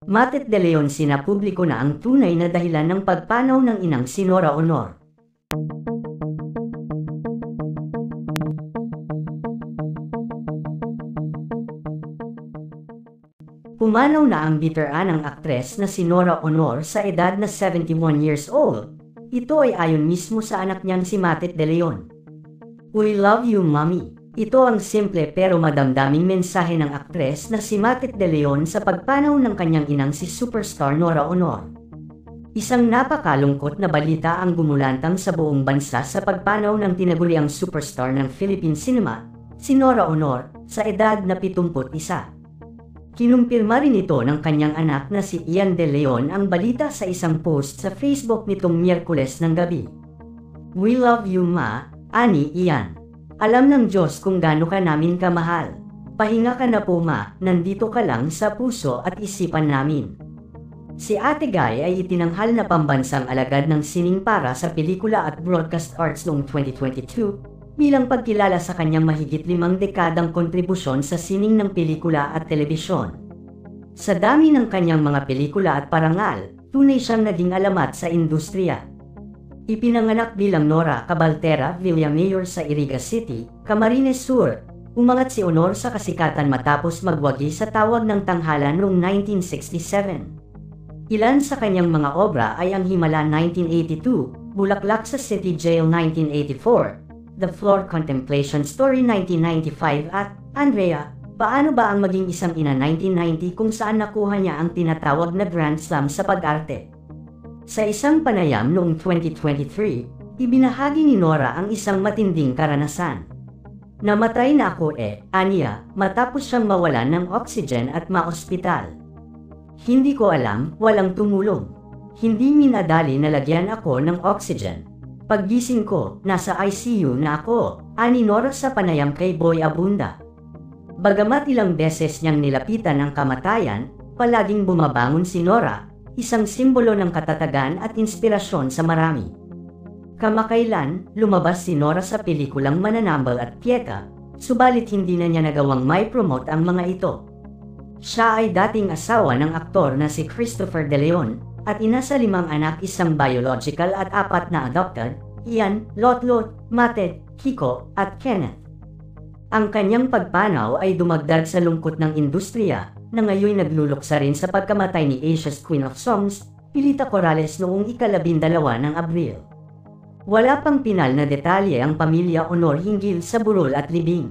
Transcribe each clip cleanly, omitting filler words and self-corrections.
Matet de Leon sinapubliko na ang tunay na dahilan ng pagpanaw ng inang si Nora Honor. Pumanaw na ang biteranang aktres na si Nora Honor sa edad na 71 years old. Ito ay ayon mismo sa anak niyang si Matet de Leon. "We love you, mommy." Ito ang simple pero madamdaming mensahe ng aktres na si Matet de Leon sa pagpanaw ng kanyang inang si superstar Nora Honor. Isang napakalungkot na balita ang gumulantang sa buong bansa sa pagpanaw ng tinaguriang superstar ng Philippine cinema, si Nora Honor, sa edad na 71. Kinumpirma rin ito ng kanyang anak na si Ian de Leon ang balita sa isang post sa Facebook nitong Miyerkules ng gabi. "We love you, ma," ani Ian. "Alam ng Diyos kung gaano ka namin kamahal. Pahinga ka na po, ma, nandito ka lang sa puso at isipan namin." Si Ate Guy ay itinanghal na pambansang alagad ng sining para sa pelikula at broadcast arts noong 2022 bilang pagkilala sa kanyang mahigit 5 dekadang kontribusyon sa sining ng pelikula at telebisyon. Sa dami ng kanyang mga pelikula at parangal, tunay siyang naging alamat sa industriya. Ipinanganak bilang Nora Cabaltera Villamayor sa Iriga City, Camarines Sur. Umangat si Honor sa kasikatan matapos magwagi sa tawag ng tanghalan noong 1967. Ilan sa kanyang mga obra ay ang Himala 1982, Bulaklak sa City Jail 1984, The Floor Contemplation Story 1995 at Andrea, Paano ba ang maging isang ina 1990 kung saan nakuha niya ang tinatawag na Grand Slam sa pag-arte. Sa isang panayam noong 2023, ibinahagi ni Nora ang isang matinding karanasan. "Namatay na ako aniya, matapos siyang mawalan ng oxygen at ma-ospital. Hindi ko alam, walang tumulong. Hindi minadali na lagyan ako ng oxygen. Paggising ko, nasa ICU na ako," ani Nora sa panayam kay Boy Abunda. Bagamat ilang beses niyang nilapitan ang kamatayan, palaging bumabangon si Nora, isang simbolo ng katatagan at inspirasyon sa marami. Kamakailan, lumabas si Nora sa pelikulang Mananambal at Pieta, subalit hindi na niya nagawang mai-promote ang mga ito. Siya ay dating asawa ng aktor na si Christopher De Leon, at ina sa 5 anak, isang biological at 4 na adopted, Ian, Lotlot, Matet, Kiko, at Kenneth. Ang kanyang pagpanaw ay dumagdag sa lungkot ng industriya, na ngayon nagluluksa rin sa pagkamatay ni Asia's Queen of Songs, Pilita Corrales noong ika-12 ng Abril. Wala pang pinal na detalye ang pamilya Honor hinggil sa burol at libing.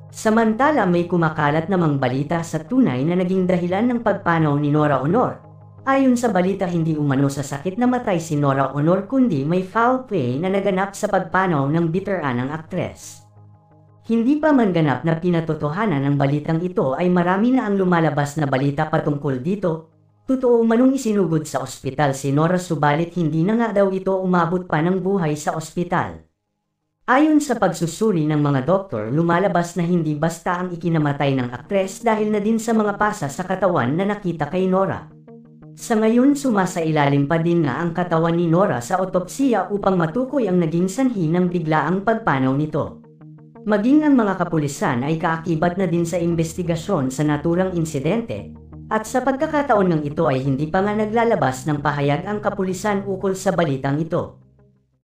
Samantala may kumakalat namang balita sa tunay na naging dahilan ng pagpanaw ni Nora Honor. Ayon sa balita, hindi umano sa sakit namatay si Nora Honor kundi may foul play na naganap sa pagpanaw ng biteranang aktres. Hindi pa man ganap na pinatotohanan ng balitang ito ay marami na ang lumalabas na balita patungkol dito. Totoo manong isinugod sa ospital si Nora subalit hindi na nga daw ito umabot pa ng buhay sa ospital. Ayon sa pagsusuri ng mga doktor, lumalabas na hindi basta ang ikinamatay ng aktres dahil na din sa mga pasa sa katawan na nakita kay Nora. Sa ngayon sumasailalim pa din nga ang katawan ni Nora sa otopsiya upang matukoy ang naging sanhi ng biglaang pagpanaw nito. Maging ang mga kapulisan ay kaakibat na din sa investigasyon sa naturang insidente, at sa pagkakataon ng ito ay hindi pa nga naglalabas ng pahayag ang kapulisan ukol sa balitang ito.